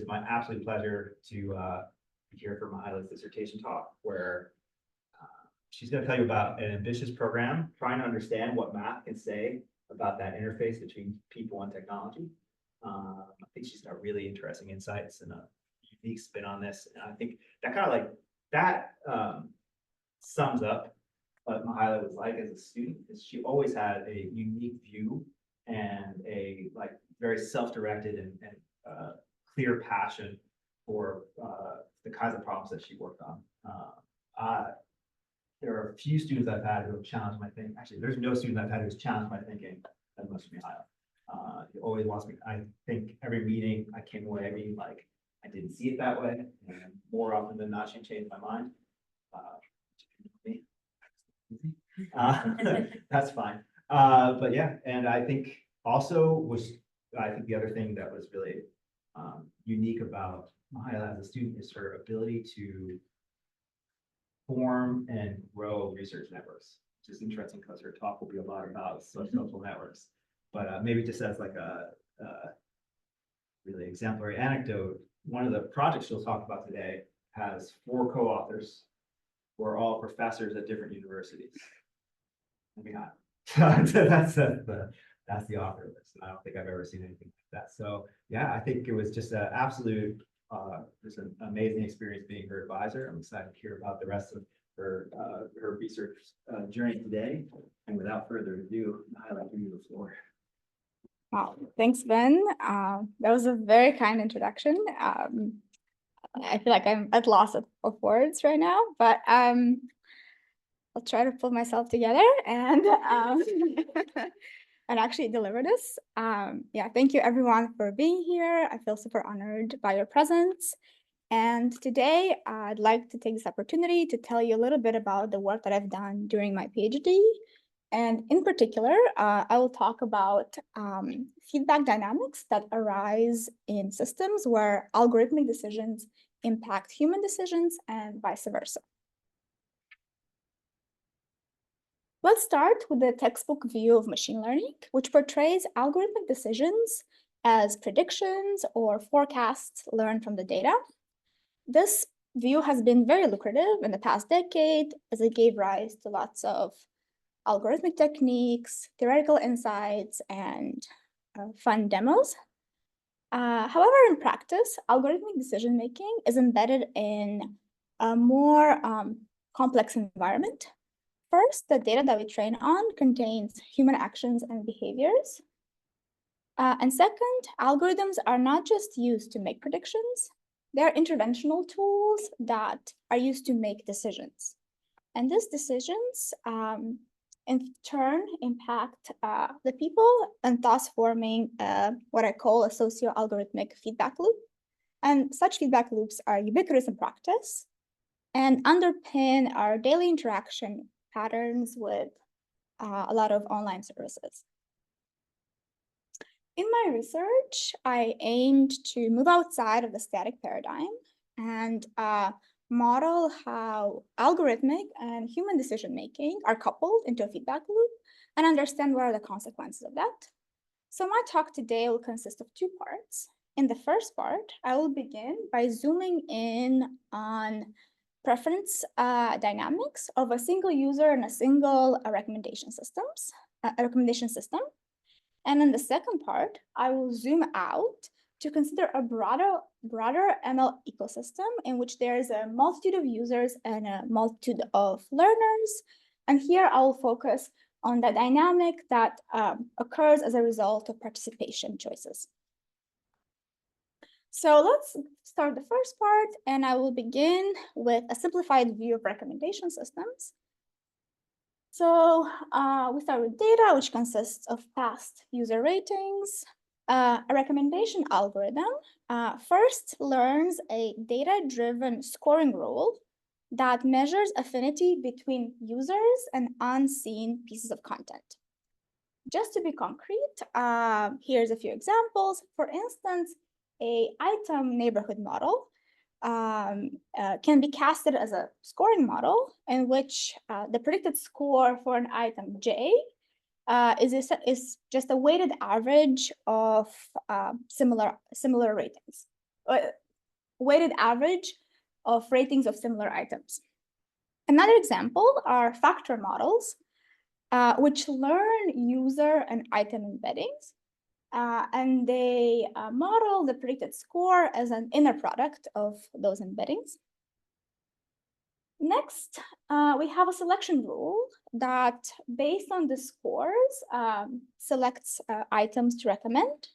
my absolute pleasure to be here for Mihaela's dissertation talk, where she's going to tell you about an ambitious program trying to understand what math can say about that interface between people and technology. I think she's got really interesting insights and a unique spin on this. And I think that kind of like that sums up what Mihaela was like as a student, is she always had a unique view and a like very self-directed and clear passion for the kinds of problems that she worked on. There are a few students I've had who have challenged my thinking. Actually, there's no student I've had who's challenged my thinking as much as Mihaela. He always wants me. I think every meeting I came away being like, I didn't see it that way. And more often than not, she changed my mind. That's fine. But yeah, and I think also I think the other thing that was really unique about Mihaela as a student is her ability to form and grow research networks, which is interesting because her talk will be a lot about social networks. But maybe just as like a really exemplary anecdote, one of the projects she'll talk about today has 4 co-authors who are all professors at different universities. Maybe not. that's the author list. I don't think I've ever seen anything like that. So yeah, I think it was just an absolute, just an amazing experience being her advisor. I'm excited to hear about the rest of her research journey today. And without further ado, I'd like to give you the floor. Wow, thanks, Ben. That was a very kind introduction. I feel like I'm at loss of words right now, but I'll try to pull myself together and and actually deliver this. Yeah, thank you everyone for being here. I feel super honored by your presence. And today I'd like to take this opportunity to tell you a little bit about the work that I've done during my PhD. And in particular, I will talk about feedback dynamics that arise in systems where algorithmic decisions impact human decisions and vice versa. Let's start with the textbook view of machine learning, which portrays algorithmic decisions as predictions or forecasts learned from the data. This view has been very lucrative in the past decade, as it gave rise to lots of algorithmic techniques, theoretical insights, and fun demos. However, in practice, algorithmic decision-making is embedded in a more complex environment. First, the data that we train on contains human actions and behaviors. And second, algorithms are not just used to make predictions, they're interventional tools that are used to make decisions. And these decisions, in turn, impact the people, and thus forming what I call a socio-algorithmic feedback loop. And such feedback loops are ubiquitous in practice and underpin our daily interaction patterns with a lot of online services. In my research, I aimed to move outside of the static paradigm and model how algorithmic and human decision-making are coupled into a feedback loop and understand what are the consequences of that. So my talk today will consist of 2 parts. In the first part, I will begin by zooming in on preference dynamics of a single user and a single recommendation system. And in the second part, I will zoom out to consider a broader ML ecosystem in which there is a multitude of users and a multitude of learners. And here I will focus on the dynamic that occurs as a result of participation choices. So let's start the first part, and I will begin with a simplified view of recommendation systems. So we start with data, which consists of past user ratings. A recommendation algorithm first learns a data-driven scoring rule that measures affinity between users and unseen pieces of content. Just to be concrete, here's a few examples. For instance, an item neighborhood model can be casted as a scoring model in which the predicted score for an item J is just a weighted average of similar ratings. weighted average of ratings of similar items. Another example are factor models, which learn user and item embeddings. And they model the predicted score as an inner product of those embeddings. Next, we have a selection rule that, based on the scores, selects items to recommend.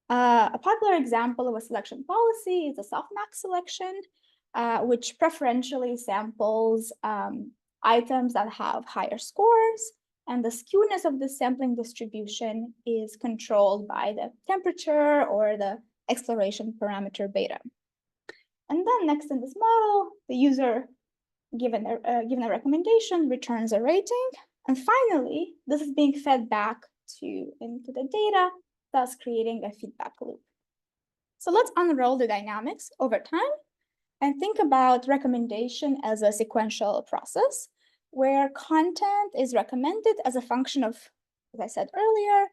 A popular example of a selection policy is the softmax selection, which preferentially samples items that have higher scores, and the skewness of the sampling distribution is controlled by the temperature or the exploration parameter beta. And then next in this model, the user, given a recommendation, returns a rating. And finally, this is being fed back into the data, thus creating a feedback loop. So let's unroll the dynamics over time and think about recommendation as a sequential process where content is recommended as a function of, as I said earlier,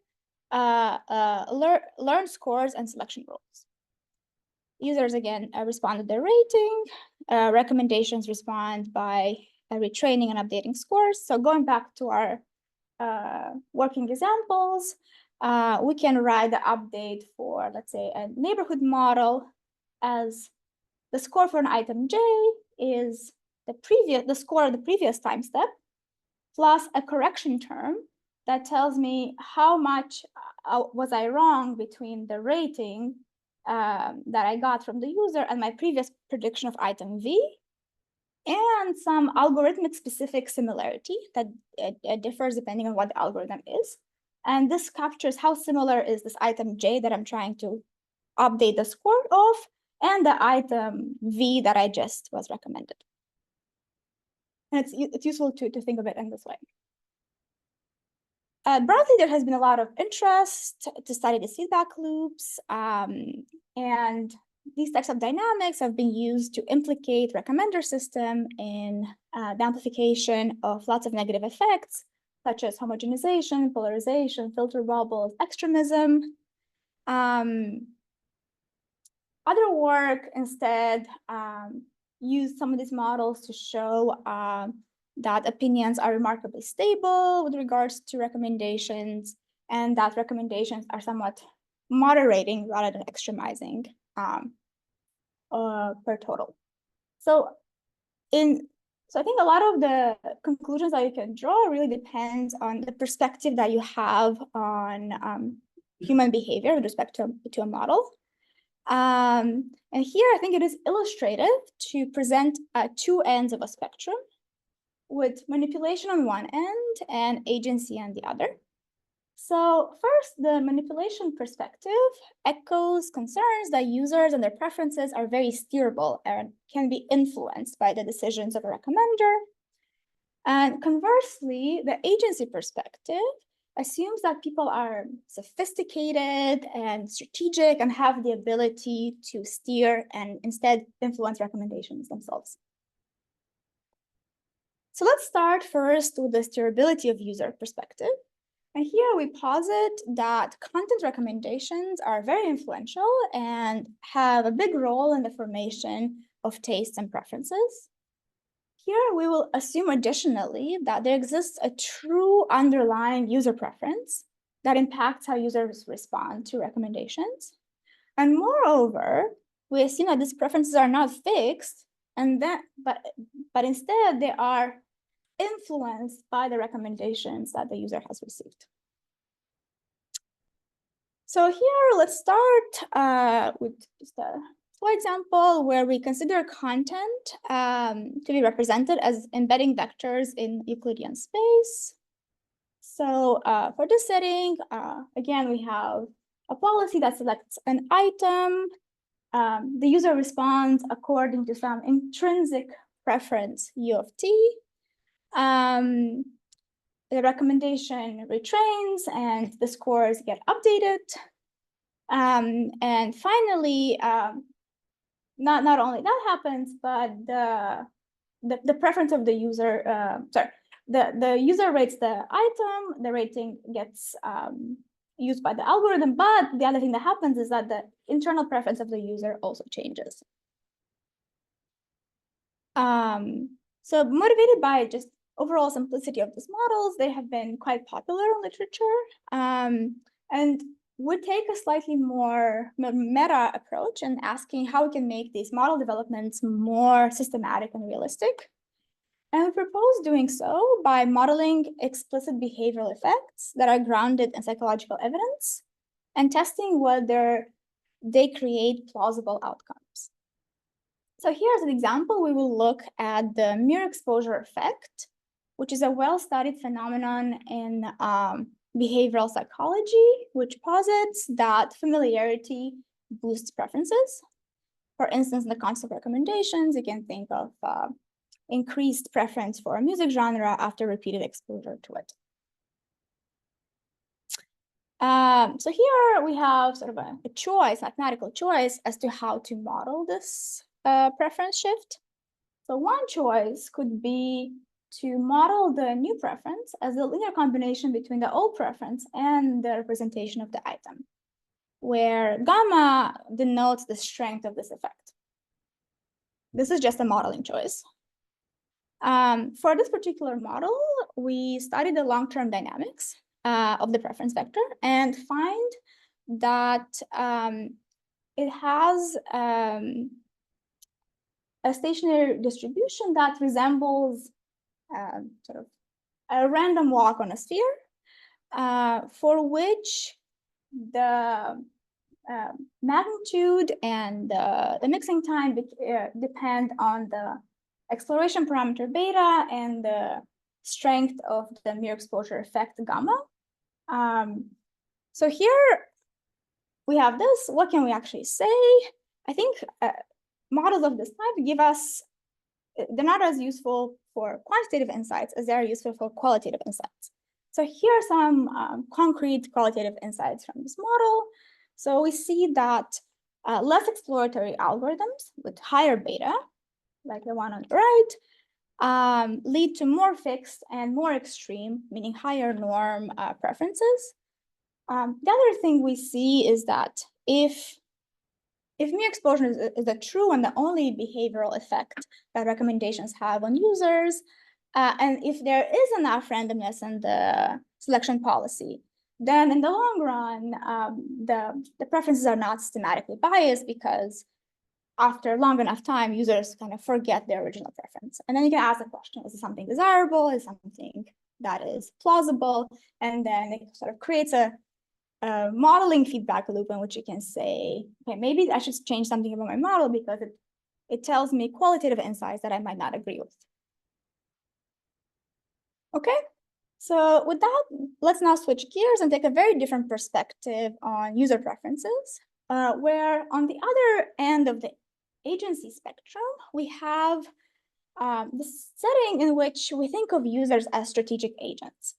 learned scores and selection rules. Users, again, respond to their rating. Recommendations respond by retraining and updating scores. So going back to our working examples, we can write the update for, let's say, a neighborhood model as the score for an item J is the score of the previous time step plus a correction term that tells me how much was I wrong between the rating that I got from the user and my previous prediction of item V, and some algorithmic specific similarity that differs depending on what the algorithm is. And this captures how similar is this item J that I'm trying to update the score of and the item V that I just was recommended. And it's useful to think of it in this way. Broadly, there has been a lot of interest to study these feedback loops, and these types of dynamics have been used to implicate recommender system in the amplification of lots of negative effects, such as homogenization, polarization, filter bubbles, extremism. Other work instead used some of these models to show that opinions are remarkably stable with regards to recommendations, and that recommendations are somewhat moderating rather than extremizing per total. So I think a lot of the conclusions that you can draw really depends on the perspective that you have on human behavior with respect to a model. And here I think it is illustrative to present two ends of a spectrum, with manipulation on one end and agency on the other. So first, the manipulation perspective echoes concerns that users and their preferences are very steerable and can be influenced by the decisions of a recommender. And conversely, the agency perspective assumes that people are sophisticated and strategic and have the ability to steer and instead influence recommendations themselves. So let's start first with the steerability of user perspective. And here we posit that content recommendations are very influential and have a big role in the formation of tastes and preferences. Here we will assume additionally that there exists a true underlying user preference that impacts how users respond to recommendations. And moreover, we assume that these preferences are not fixed, and but instead they are influenced by the recommendations that the user has received. So here, let's start with just a small example where we consider content to be represented as embedding vectors in Euclidean space. So for this setting, again, we have a policy that selects an item. The user responds according to some intrinsic preference U of t. The recommendation retrains and the scores get updated. And finally, not only that happens, but the preference of the user, the user rates the item, the rating gets used by the algorithm, but the other thing that happens is that the internal preference of the user also changes. So motivated by just overall simplicity of these models, they have been quite popular in literature, and would take a slightly more meta approach in asking how we can make these model developments more systematic and realistic. And we propose doing so by modeling explicit behavioral effects that are grounded in psychological evidence and testing whether they create plausible outcomes. So here's an example. We will look at the mere exposure effect, which is a well-studied phenomenon in behavioral psychology, which posits that familiarity boosts preferences. For instance, in the context of recommendations, you can think of increased preference for a music genre after repeated exposure to it. So here we have sort of a choice, mathematical choice, as to how to model this preference shift. So one choice could be to model the new preference as a linear combination between the old preference and the representation of the item, where gamma denotes the strength of this effect. This is just a modeling choice. For this particular model, we studied the long-term dynamics of the preference vector and find that it has a stationary distribution that resembles sort of a random walk on a sphere, for which the magnitude and the mixing time depend on the exploration parameter beta and the strength of the mere exposure effect gamma. So here we have this. What can we actually say? I think models of this type give us, they're not as useful for quantitative insights as they're useful for qualitative insights. So here are some concrete qualitative insights from this model. So we see that less exploratory algorithms with higher beta, like the one on the right, lead to more fixed and more extreme, meaning higher norm preferences. The other thing we see is that if mere exposure is the true and the only behavioral effect that recommendations have on users, and if there is enough randomness in the selection policy, then in the long run, the preferences are not systematically biased, because after long enough time, users kind of forget their original preference. And then you can ask the question, is it something desirable? Is it something that is plausible? And then it sort of creates a modeling feedback loop in which you can say, okay, maybe I should change something about my model because it tells me qualitative insights that I might not agree with. Okay, so with that, let's now switch gears and take a very different perspective on user preferences, where on the other end of the agency spectrum, we have this setting in which we think of users as strategic agents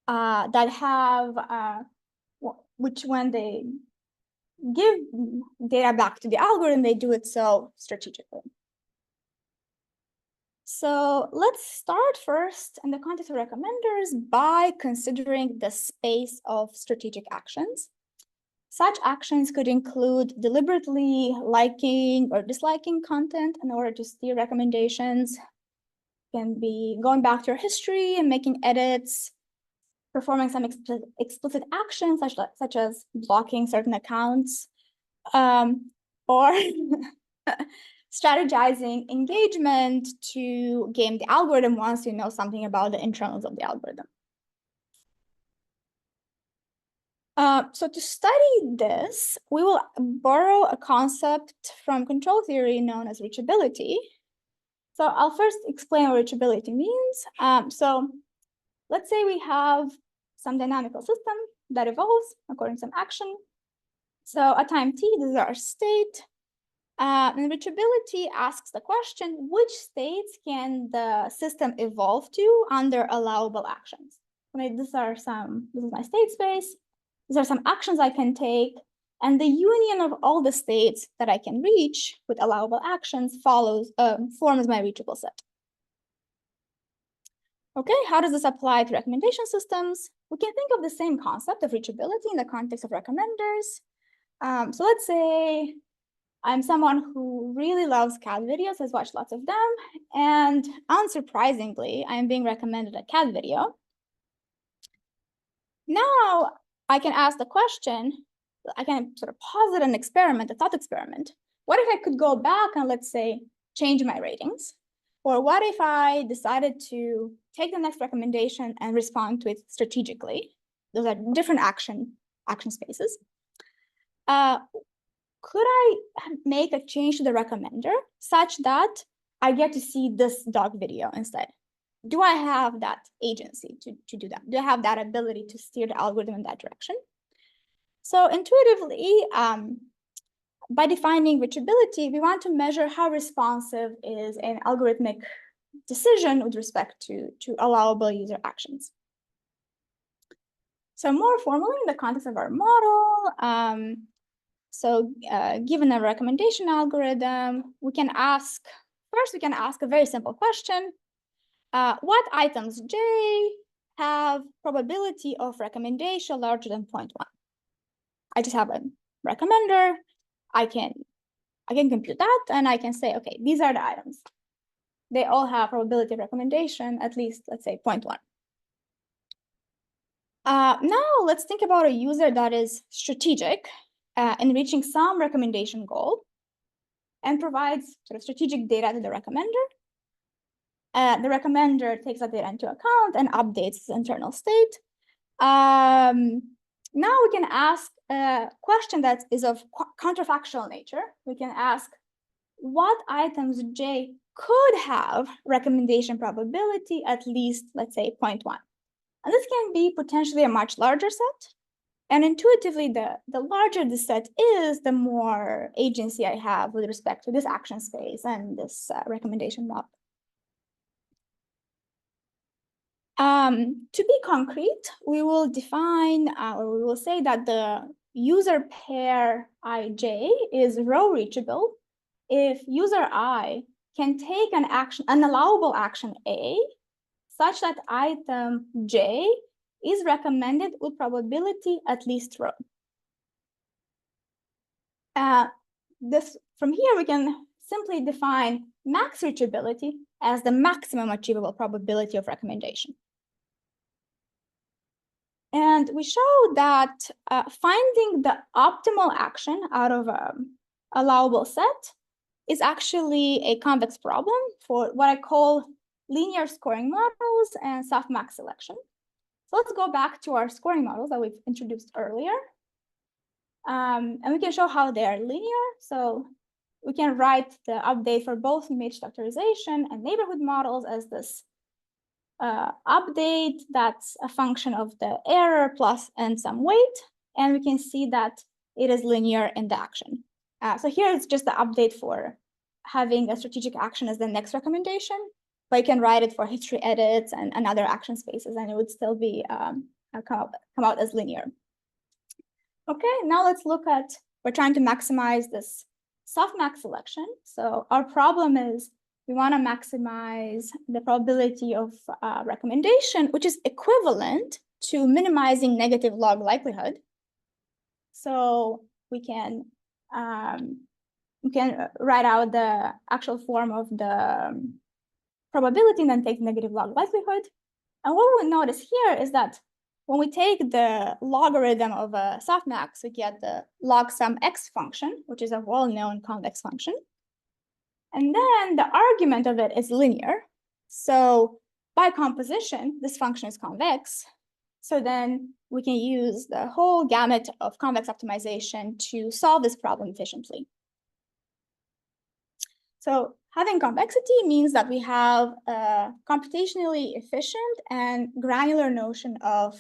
that have, which when they give data back to the algorithm, they do it so strategically. So let's start first in the context of recommenders by considering the space of strategic actions. Such actions could include deliberately liking or disliking content in order to steer recommendations. Can be going back to your history and making edits, performing some explicit actions such as blocking certain accounts, or strategizing engagement to game the algorithm once you know something about the internals of the algorithm. So to study this, we will borrow a concept from control theory known as reachability. So I'll first explain what reachability means. So let's say we have some dynamical system that evolves according to some action. So at time t, this is our state. And reachability asks the question, which states can the system evolve to under allowable actions? Right, this is my state space. These are some actions I can take, and the union of all the states that I can reach with allowable actions forms my reachable set. Okay, how does this apply to recommendation systems? we can think of the same concept of reachability in the context of recommenders. So let's say I'm someone who really loves cat videos, has watched lots of them, and unsurprisingly, I'm being recommended a cat video. Now I can ask the question, I can sort of posit an experiment, a thought experiment. What if I could go back and, let's say, change my ratings? Or what if I decided to take the next recommendation and respond to it strategically? Those are different action spaces. Could I make a change to the recommender such that I get to see this dog video instead? Do I have that agency to do that? Do I have that ability to steer the algorithm in that direction? So intuitively, by defining reachability, we want to measure how responsive is an algorithmic decision with respect to allowable user actions. So more formally, in the context of our model, given a recommendation algorithm, we can ask a very simple question. What items J have probability of recommendation larger than 0.1? I just have a recommender. I can compute that, and I can say, okay, these are the items. They all have probability of recommendation, at least, let's say, 0.1. Now let's think about a user that is strategic in reaching some recommendation goal and provides sort of strategic data to the recommender. The recommender takes that data into account and updates its internal state. Now we can ask a question that is of counterfactual nature. We can ask what items J could have recommendation probability at least, let's say, 0.1. And this can be potentially a much larger set. And intuitively, the larger the set is, the more agency I have with respect to this action space and this recommendation model. To be concrete, we will define, or we will say that the user pair ij is row reachable if user I can take an allowable action A such that item J is recommended with probability at least row. From here, we can simply define max reachability as the maximum achievable probability of recommendation. And we show that finding the optimal action out of an allowable set is actually a convex problem for what I call linear scoring models and softmax selection. So let's go back to our scoring models that we've introduced earlier. And we can show how they are linear. So we can write the update for both image factorization and neighborhood models as this update that's a function of the error plus and some weight. And we can see that it is linear in the action. So here it's just the update for having a strategic action as the next recommendation, but you can write it for history edits and other action spaces, and it would still be come out as linear. Okay, now let's look at, we're trying to maximize this softmax selection. So our problem is we want to maximize the probability of recommendation, which is equivalent to minimizing negative log likelihood. So we can write out the actual form of the probability and then take negative log likelihood. And what we notice here is that when we take the logarithm of a softmax, we get the log sum x function, which is a well-known convex function. And then the argument of it is linear. So by composition, this function is convex. So then we can use the whole gamut of convex optimization to solve this problem efficiently. So having convexity means that we have a computationally efficient and granular notion of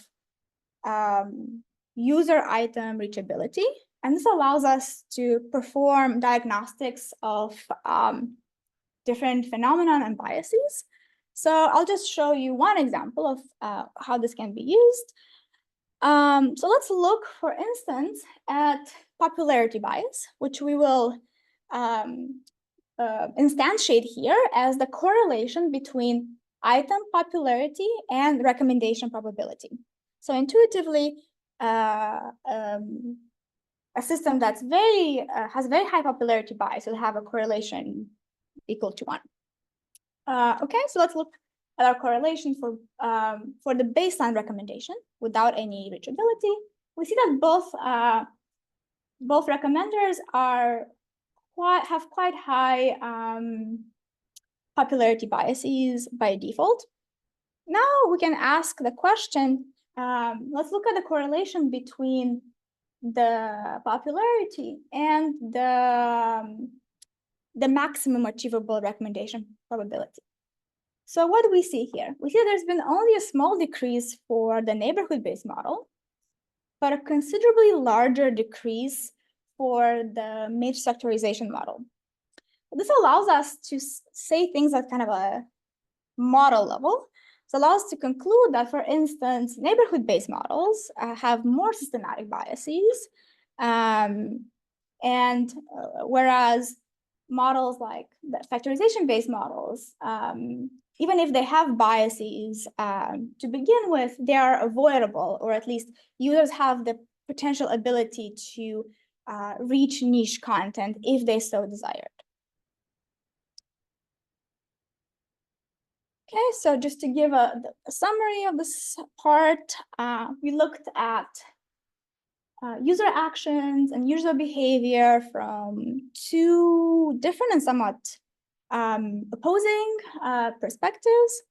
user item reachability. And this allows us to perform diagnostics of different phenomena and biases. So I'll just show you one example of how this can be used. So let's look, for instance, at popularity bias, which we will instantiate here as the correlation between item popularity and recommendation probability. So intuitively, a system that's has very high popularity bias will have a correlation equal to 1. Okay, so let's look at our correlation for the baseline recommendation without any reachability. We see that both recommenders have quite high popularity biases by default. Now we can ask the question, let's look at the correlation between the popularity and the maximum achievable recommendation probability. So what do we see here? We see there's been only a small decrease for the neighborhood-based model, but a considerably larger decrease for the MAGE sectorization model. This allows us to say things at kind of a model level. So allows us to conclude that, for instance, neighborhood-based models have more systematic biases, whereas models like the factorization-based models, even if they have biases to begin with, they are avoidable, or at least users have the potential ability to reach niche content if they so desired. Okay, so just to give a summary of this part, we looked at user actions and user behavior from 2 different and somewhat opposing perspectives.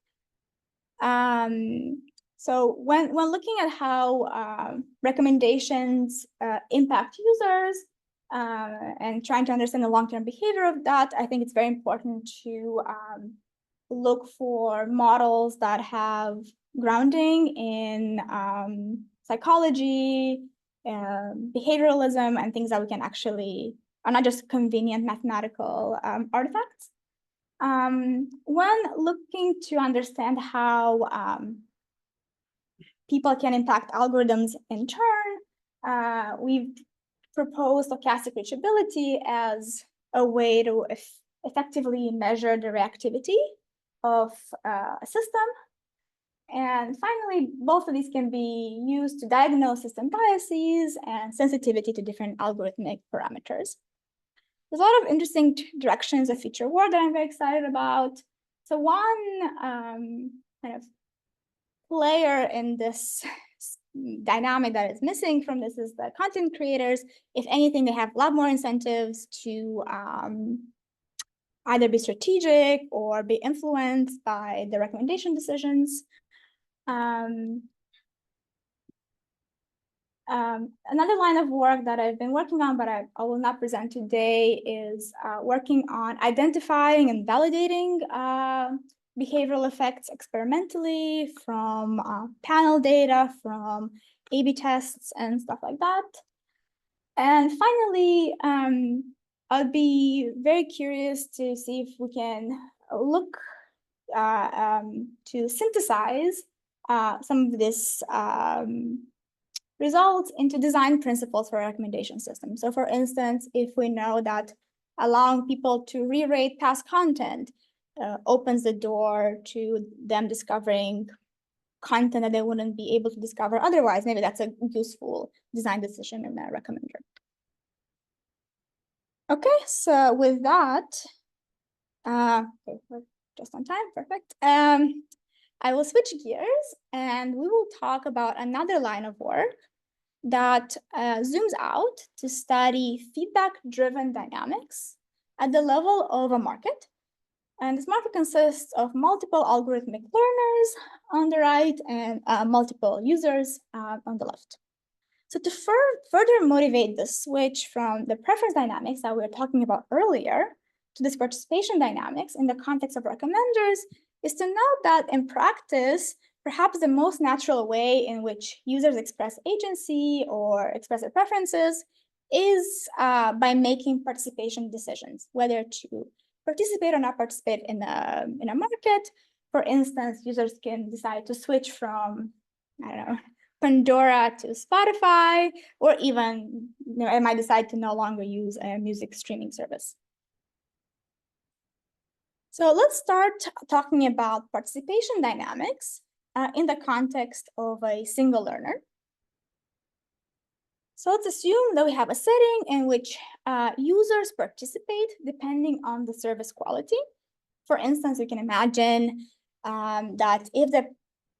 So when looking at how recommendations impact users and trying to understand the long-term behavior of that, I think it's very important to look for models that have grounding in psychology, behavioralism, and things that we can actually are not just convenient mathematical artifacts. When looking to understand how people can impact algorithms in turn, we've proposed stochastic reachability as a way to effectively measure the reactivity of a system. And finally, both of these can be used to diagnose system biases and sensitivity to different algorithmic parameters. There's a lot of interesting directions of future work that I'm very excited about. So one kind of player in this dynamic that is missing from this is the content creators. If anything, they have a lot more incentives to either be strategic or be influenced by the recommendation decisions. Another line of work that I've been working on, but I will not present today, is working on identifying and validating behavioral effects experimentally from panel data, from A/B tests and stuff like that. And finally, I'll be very curious to see if we can look to synthesize some of this results into design principles for a recommendation system. So for instance, if we know that allowing people to re-rate past content opens the door to them discovering content that they wouldn't be able to discover otherwise, maybe that's a useful design decision in a recommender. Okay, so with that, okay, we're just on time, perfect. I will switch gears and we will talk about another line of work that zooms out to study feedback-driven dynamics at the level of a market. And this market consists of multiple algorithmic learners on the right and multiple users on the left. So to further motivate the switch from the preference dynamics that we were talking about earlier to this participation dynamics in the context of recommenders is to note that in practice, perhaps the most natural way in which users express agency or express their preferences is by making participation decisions, whether to participate or not participate in a market. For instance, users can decide to switch from, I don't know, Pandora to Spotify, or even, I might decide to no longer use a music streaming service. So let's start talking about participation dynamics in the context of a single learner. So let's assume that we have a setting in which users participate depending on the service quality. For instance, we can imagine that if the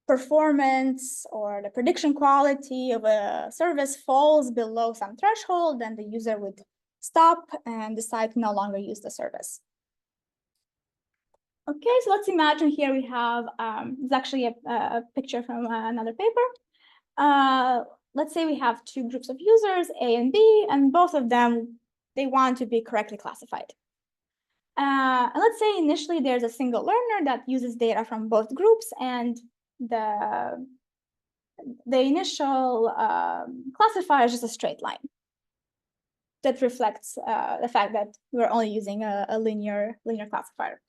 performance or the prediction quality of a service falls below some threshold, then the user would stop and decide to no longer use the service. Okay, so let's imagine here we have, it's actually a picture from another paper. Let's say we have two groups of users, A and B, and both of them, they want to be correctly classified. And let's say initially there's a single learner that uses data from both groups, and the initial classifier is just a straight line that reflects the fact that we're only using a linear classifier.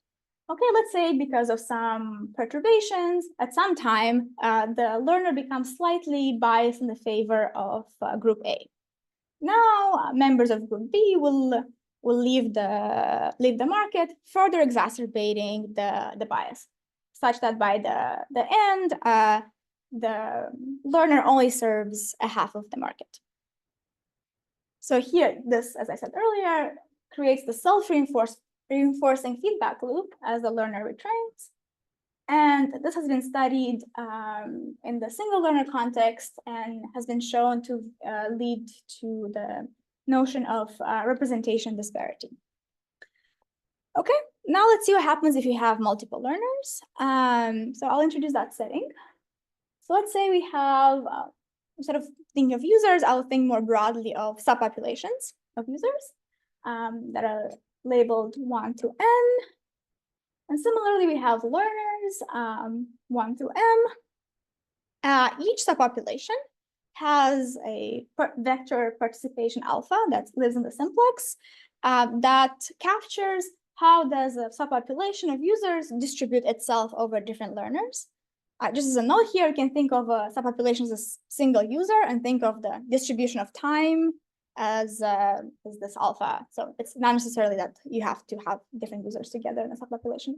Okay, let's say because of some perturbations, at some time, the learner becomes slightly biased in the favor of group A. Now, members of group B will leave the market, further exacerbating the bias, such that by the end, the learner only serves a half of the market. So here, this, as I said earlier, creates the self-reinforcing feedback loop as the learner retrains. And this has been studied in the single learner context and has been shown to lead to the notion of representation disparity. Okay, now let's see what happens if you have multiple learners. So I'll introduce that setting. So let's say we have, instead of thinking of users, I'll think more broadly of subpopulations of users that are labeled 1 to n. And similarly, we have learners 1 to m. Each subpopulation has a vector participation alpha that lives in the simplex that captures how does a subpopulation of users distribute itself over different learners. Just as a note here, you can think of a subpopulation as a single user and think of the distribution of time as this alpha. So it's not necessarily that you have to have different users together in a subpopulation.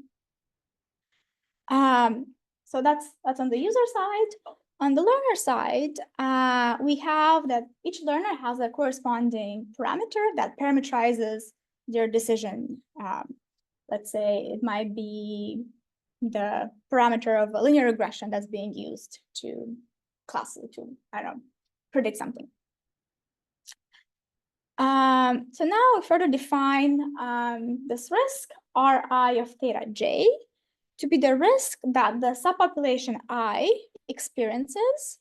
So that's on the user side. On the learner side, we have that each learner has a corresponding parameter that parameterizes their decision. Let's say it might be the parameter of a linear regression that's being used to predict something. So now we further define this risk, Ri of theta j, to be the risk that the subpopulation I experiences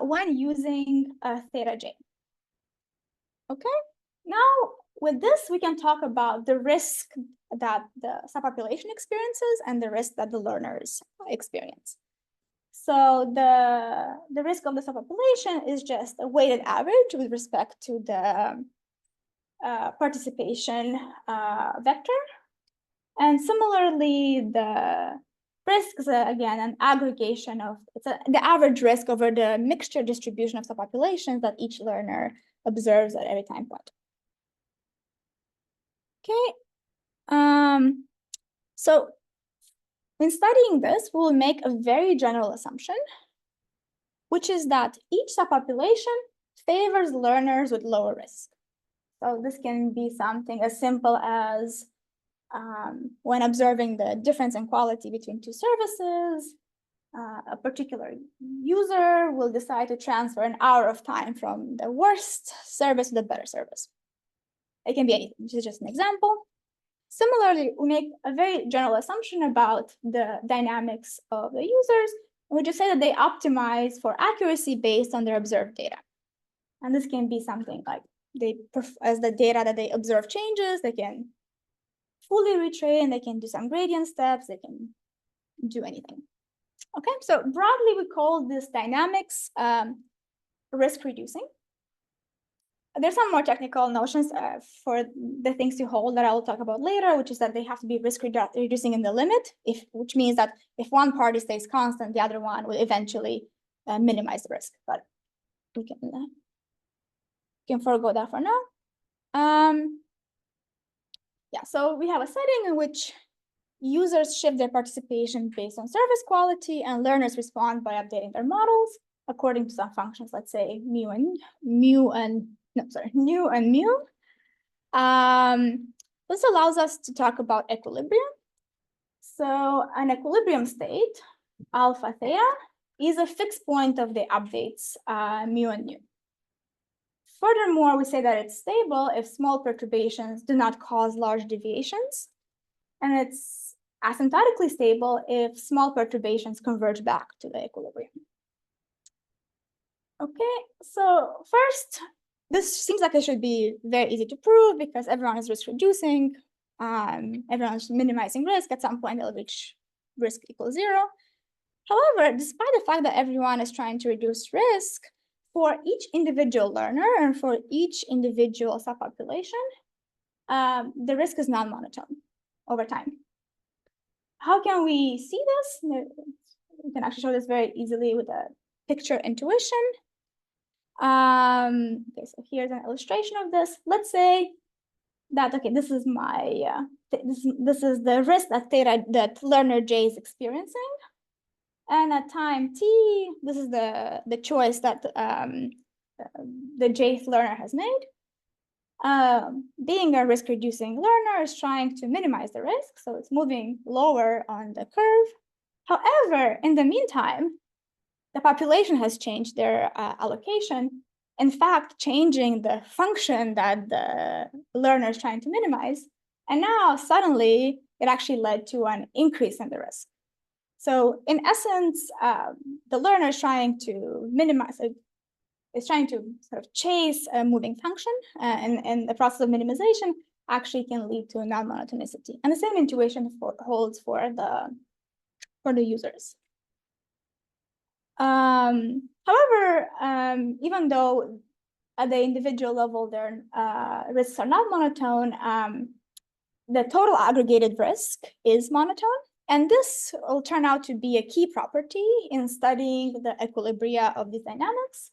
when using theta j. Okay, now with this, we can talk about the risk that the subpopulation experiences and the risk that the learners experience. So the risk of the subpopulation is just a weighted average with respect to the participation vector. And similarly, the risk is, again, an aggregation of, the average risk over the mixture distribution of subpopulations that each learner observes at every time point. Okay, so in studying this, we will make a very general assumption, which is that each subpopulation favors learners with lower risk. So this can be something as simple as when observing the difference in quality between two services, a particular user will decide to transfer an hour of time from the worst service to the better service. It can be anything. This is just an example. Similarly, we make a very general assumption about the dynamics of the users. We just say that they optimize for accuracy based on their observed data. And this can be something like as the data that they observe changes, they can fully retrain, they can do some gradient steps, they can do anything. Okay, so broadly, we call this dynamics risk reducing. There's some more technical notions for the things to hold that I will talk about later, which is that they have to be risk reducing in the limit, which means that if one party stays constant, the other one will eventually minimize the risk. But we can forego that for now. Yeah, so we have a setting in which users shift their participation based on service quality, and learners respond by updating their models according to some functions, let's say new and mu. This allows us to talk about equilibrium. So an equilibrium state, alpha theta, is a fixed point of the updates mu and nu. Furthermore, we say that it's stable if small perturbations do not cause large deviations, and it's asymptotically stable if small perturbations converge back to the equilibrium. Okay, so first, this seems like it should be very easy to prove because everyone is risk reducing, everyone's minimizing risk. At some point, they'll reach risk equals 0. However, despite the fact that everyone is trying to reduce risk, for each individual learner and for each individual subpopulation, the risk is non-monotone over time. How can we see this? We can actually show this very easily with a picture intuition. Okay, so here's an illustration of this. Let's say that, okay, this is my, this is the risk that learner J is experiencing. And at time t, this is the choice that the jth learner has made. Being a risk-reducing learner is trying to minimize the risk, so it's moving lower on the curve. However, in the meantime, the population has changed their allocation, in fact, changing the function that the learner is trying to minimize. And now, suddenly, it actually led to an increase in the risk. So in essence, the learner is trying to minimize, is trying to sort of chase a moving function, and the process of minimization actually can lead to non-monotonicity. And the same intuition holds for the users. However, even though at the individual level their risks are not monotone, the total aggregated risk is monotone. And this will turn out to be a key property in studying the equilibria of these dynamics.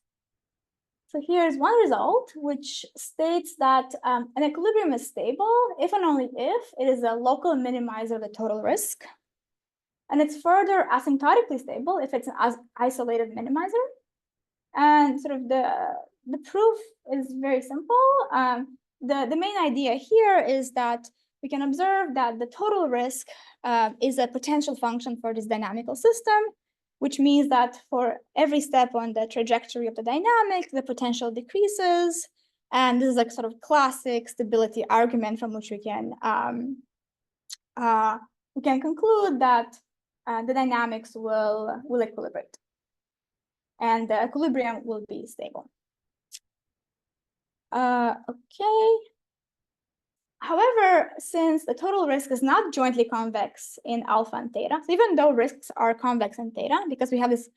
So here's one result, which states that an equilibrium is stable if and only if it is a local minimizer of the total risk. And it's further asymptotically stable if it's an isolated minimizer. And sort of the proof is very simple. The main idea here is that we can observe that the total risk is a potential function for this dynamical system, which means that for every step on the trajectory of the dynamic, the potential decreases. And this is a sort of classic stability argument from which we can conclude that the dynamics will equilibrate, and the equilibrium will be stable. Okay. However, since the total risk is not jointly convex in alpha and theta, so even though risks are convex in theta, because we have this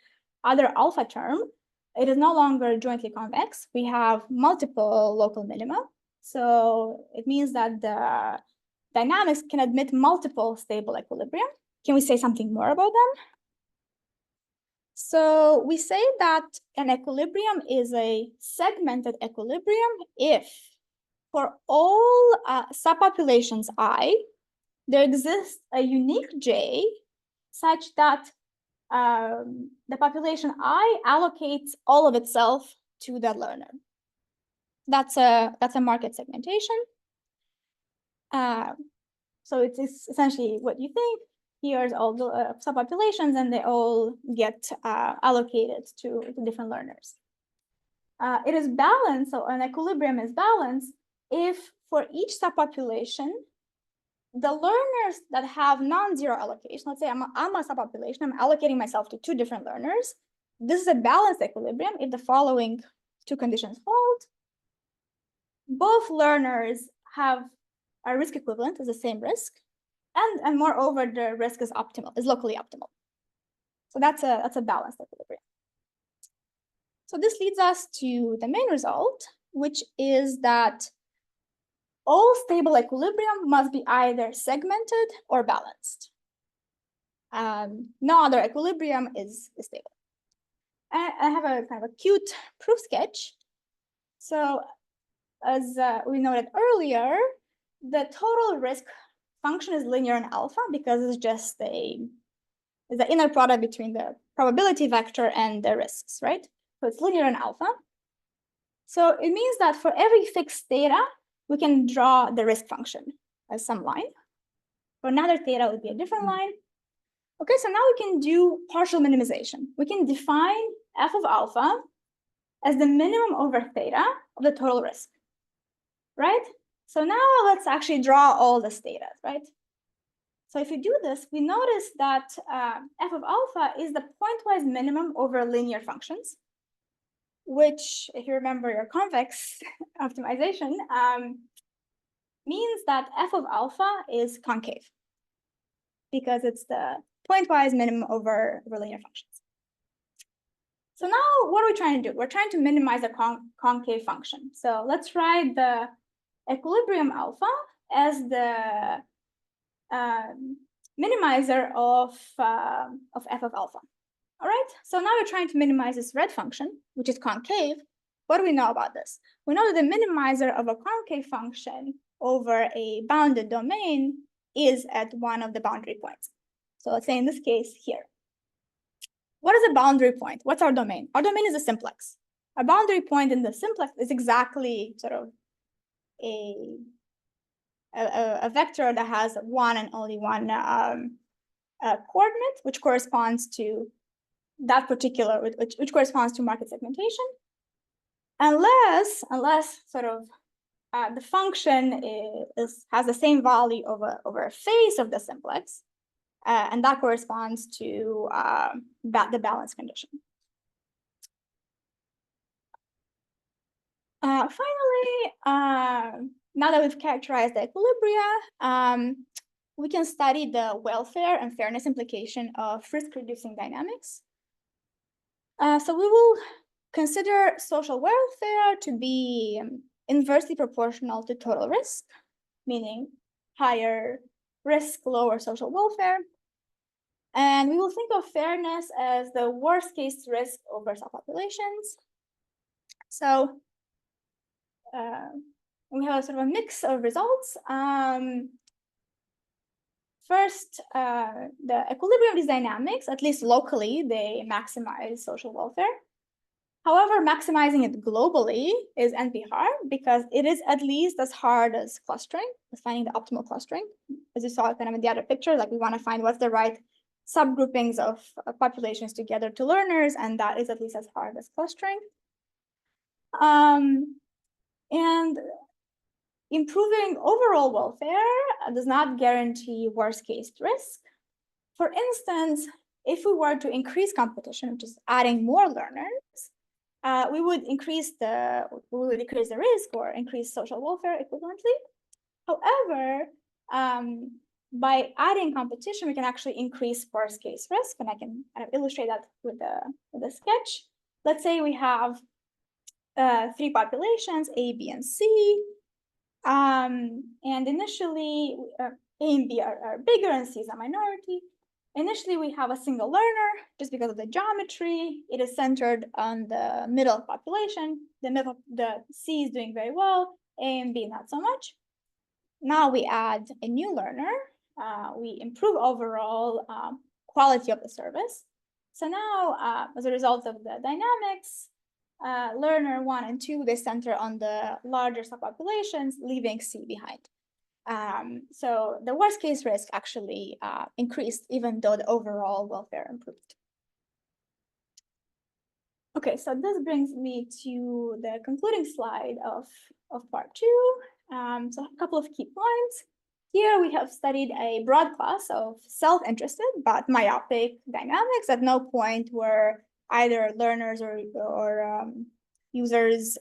other alpha term, it is no longer jointly convex. We have multiple local minima. So it means that the dynamics can admit multiple stable equilibrium. Can we say something more about them? So we say that an equilibrium is a segmented equilibrium if for all subpopulations I, there exists a unique J such that the population I allocates all of itself to the learner. That's a market segmentation. So it's essentially what you think. Here's all the subpopulations, and they all get allocated to different learners. It is balanced, so an equilibrium is balanced if for each subpopulation, the learners that have non-zero allocation, let's say I'm a subpopulation, I'm allocating myself to 2 different learners. This is a balanced equilibrium if the following 2 conditions hold. Both learners have a risk equivalent as the same risk, and moreover, the risk is optimal, is locally optimal. So that's a balanced equilibrium. So this leads us to the main result, which is that all stable equilibrium must be either segmented or balanced. No other equilibrium is stable. I have a kind of a cute proof sketch. So as we noted earlier, the total risk function is linear in alpha because it's just the inner product between the probability vector and the risks, right? So it's linear in alpha. So it means that for every fixed theta, we can draw the risk function as some line. For another theta, it would be a different line. Okay, so now we can do partial minimization. We can define f of alpha as the minimum over theta of the total risk, right? So now let's actually draw all the theta, right? So if we do this, we notice that f of alpha is the pointwise minimum over linear functions, which, if you remember your convex optimization, means that f of alpha is concave because it's the pointwise minimum over linear functions. So now what are we trying to do? We're trying to minimize the concave function. So let's write the equilibrium alpha as the minimizer of f of alpha. All right, so now we're trying to minimize this red function, which is concave. What do we know about this? We know that the minimizer of a concave function over a bounded domain is at one of the boundary points. So let's say in this case here. What is a boundary point? What's our domain? Our domain is a simplex. A boundary point in the simplex is exactly sort of a vector that has one and only one coordinate, which corresponds to that particular, which corresponds to market segmentation, unless sort of the function has the same value over a face of the simplex, and that corresponds to the balance condition. Finally, now that we've characterized the equilibria, we can study the welfare and fairness implication of risk-reducing dynamics. So we will consider social welfare to be inversely proportional to total risk, meaning higher risk, lower social welfare. And we will think of fairness as the worst case risk over subpopulations. So we have a sort of a mix of results. First, the equilibrium of these dynamics, at least locally, they maximize social welfare. However, maximizing it globally is NP hard because it is at least as hard as clustering, as finding the optimal clustering. As you saw kind of in the other picture, like we want to find what's the right subgroupings of populations together to learners, and that is at least as hard as clustering. And improving overall welfare does not guarantee worst case risk. For instance, if we were to increase competition, which is adding more learners, we would decrease the risk or increase social welfare equivalently. However, by adding competition, we can actually increase worst case risk, and I can kind of illustrate that with a sketch. Let's say we have 3 populations, A, B, and C. And initially, A and B are bigger and C is a minority. Initially, we have a single learner just because of the geometry. It is centered on the middle population. The C is doing very well, A and B not so much. Now we add a new learner. We improve overall quality of the service. So now, as a result of the dynamics, learner 1 and 2, they center on the larger subpopulations, leaving C behind. So the worst case risk actually increased, even though the overall welfare improved. Okay, so this brings me to the concluding slide of part 2. So a couple of key points. Here we have studied a broad class of self-interested but myopic dynamics. At no point were either learners or users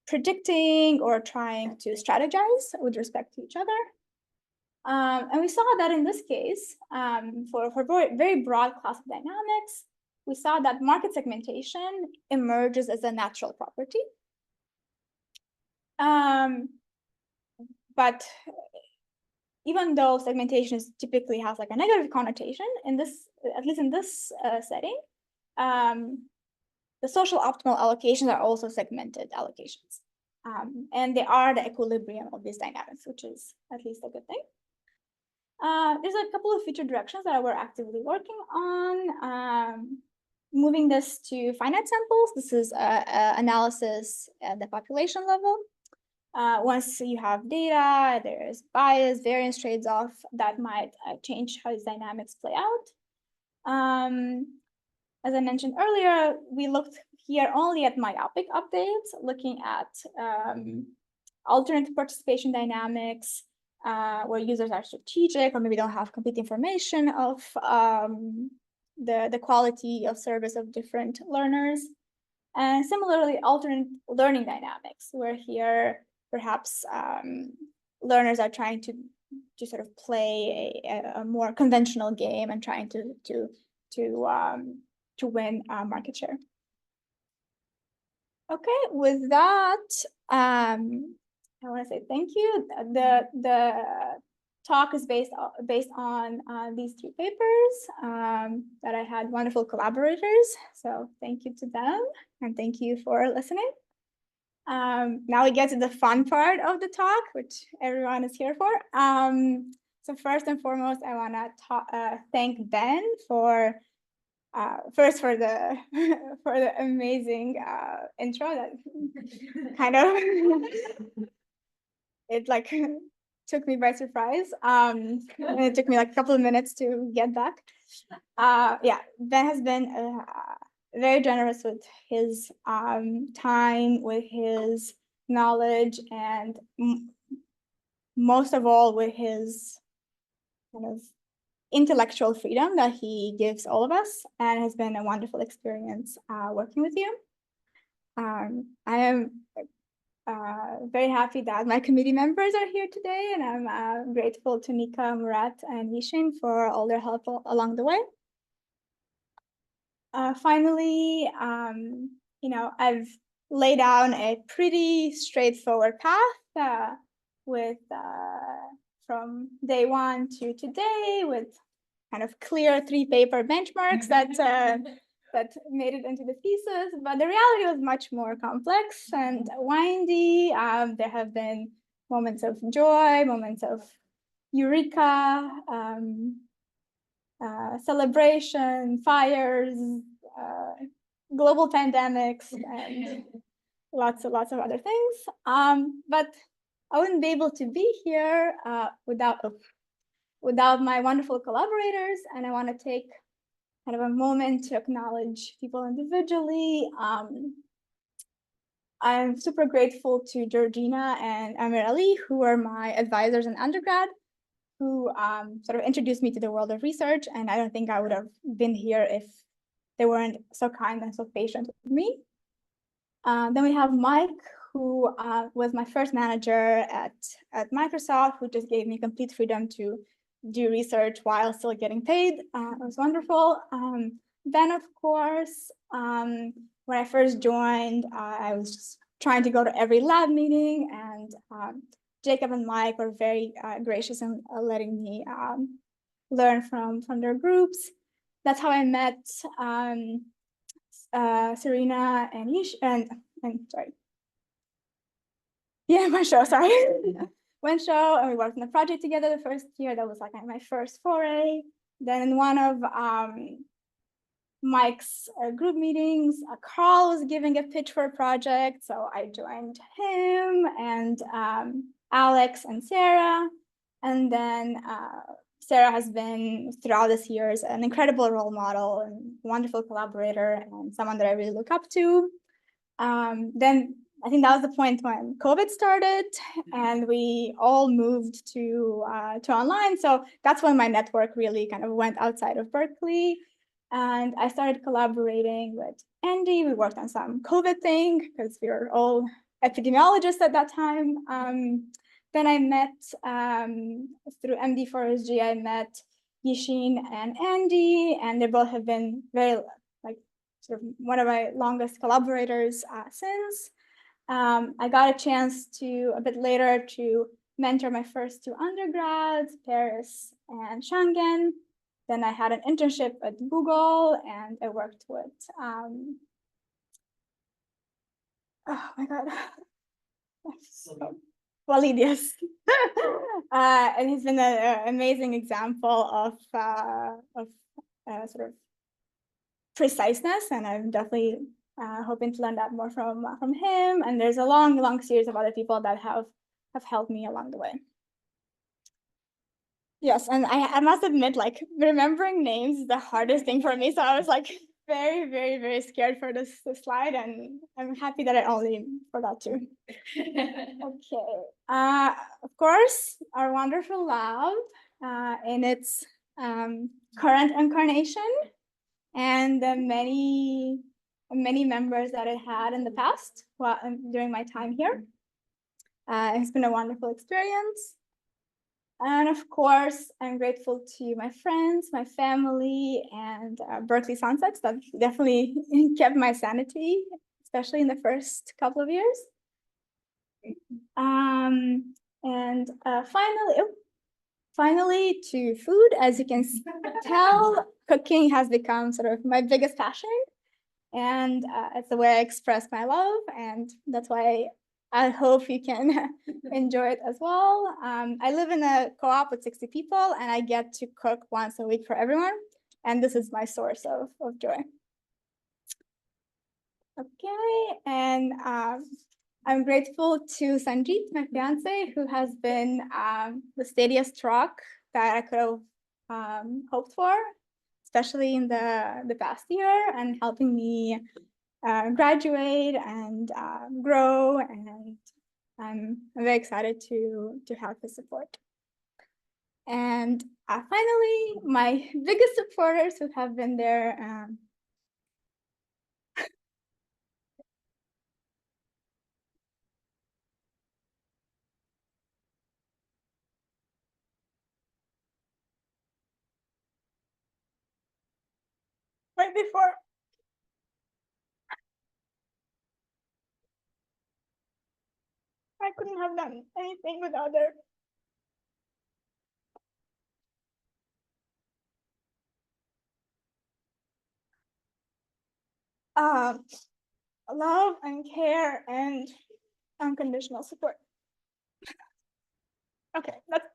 predicting or trying to strategize with respect to each other. And we saw that in this case, for a very broad class of dynamics, we saw that market segmentation emerges as a natural property. But even though segmentation typically has like a negative connotation, at least in this setting, the social optimal allocations are also segmented allocations. And they are the equilibrium of these dynamics, which is at least a good thing. There's a couple of future directions that we're actively working on. Moving this to finite samples. This is analysis at the population level. Once you have data, there's bias, variance trades-off that might change how these dynamics play out. As I mentioned earlier, we looked here only at myopic updates, looking at alternate participation dynamics, where users are strategic or maybe don't have complete information of the quality of service of different learners. And similarly, alternate learning dynamics, where here perhaps learners are trying to sort of play a more conventional game and trying to win market share. Okay, with that, I want to say thank you. The talk is based on these 3 papers that I had wonderful collaborators. So thank you to them, and thank you for listening. Now we get to the fun part of the talk, which everyone is here for. So first and foremost, I want to thank Ben for first for the for the amazing intro that kind of it like took me by surprise. And it took me like a couple of minutes to get back. Yeah, Ben has been very generous with his time, with his knowledge, and most of all with his kind of intellectual freedom that he gives all of us, and has been a wonderful experience working with you. I am very happy that my committee members are here today, and I'm grateful to Nika, Murat, and Yishin for all their help along the way. Finally, you know, I've laid down a pretty straightforward path with from day 1 to today, with kind of clear 3-paper benchmarks that that made it into the thesis, but the reality was much more complex and windy. There have been moments of joy, moments of eureka, celebration, fires, global pandemics, and lots of other things. But I wouldn't be able to be here without my wonderful collaborators, and I want to take kind of a moment to acknowledge people individually. I'm super grateful to Georgina and Amir Ali, who were my advisors in undergrad, who sort of introduced me to the world of research, and I don't think I would have been here if they weren't so kind and so patient with me. Then we have Mike, who was my first manager at Microsoft, who just gave me complete freedom to do research while still getting paid. It was wonderful. Then, of course, when I first joined, I was just trying to go to every lab meeting, and Jacob and Mike were very gracious in letting me learn from their groups. That's how I met Serena and Yish, and sorry. Yeah, Wensho, sorry. Wensho, and we worked on the project together the first year. That was like my first foray. Then in one of Mike's group meetings, Carl was giving a pitch for a project, so I joined him, and Alex and Sarah. And then Sarah has been, throughout this years, an incredible role model and wonderful collaborator, and someone that I really look up to. Then I think that was the point when COVID started, and we all moved to online. So that's when my network really kind of went outside of Berkeley. And I started collaborating with Andy. We worked on some COVID thing because we were all epidemiologists at that time. Then I met, through MD4SG, I met Yishin and Andy, and they both have been very, like, sort of one of my longest collaborators since. I got a chance to, a bit later, to mentor my first 2 undergrads, Paris and Shangen. Then I had an internship at Google, and I worked with, oh my God, Walid, yes. And he's been an amazing example of sort of preciseness, and I'm definitely hoping to learn that more from him. And there's a long series of other people that have helped me along the way. Yes, and I must admit, like, remembering names is the hardest thing for me. So I was like very scared for this slide, and I'm happy that I only forgot to. Okay. Of course, our wonderful lab in its current incarnation, and the many members that it had in the past during my time here. It's been a wonderful experience. And of course, I'm grateful to my friends, my family, and Berkeley Sunsets that definitely kept my sanity, especially in the first couple of years. And finally to food. As you can tell, cooking has become sort of my biggest passion, and it's the way I express my love, and that's why I hope you can enjoy it as well. I live in a co-op with 60 people, and I get to cook once a week for everyone, and this is my source of joy. Okay, and I'm grateful to Sanjeet, my fiance, who has been the steadiest rock that I could have hoped for, especially in the past year, and helping me graduate and grow. And I'm very excited to have his support. And finally, my biggest supporters who have been there. Right before I couldn't have done anything without their love and care and unconditional support. Okay, that's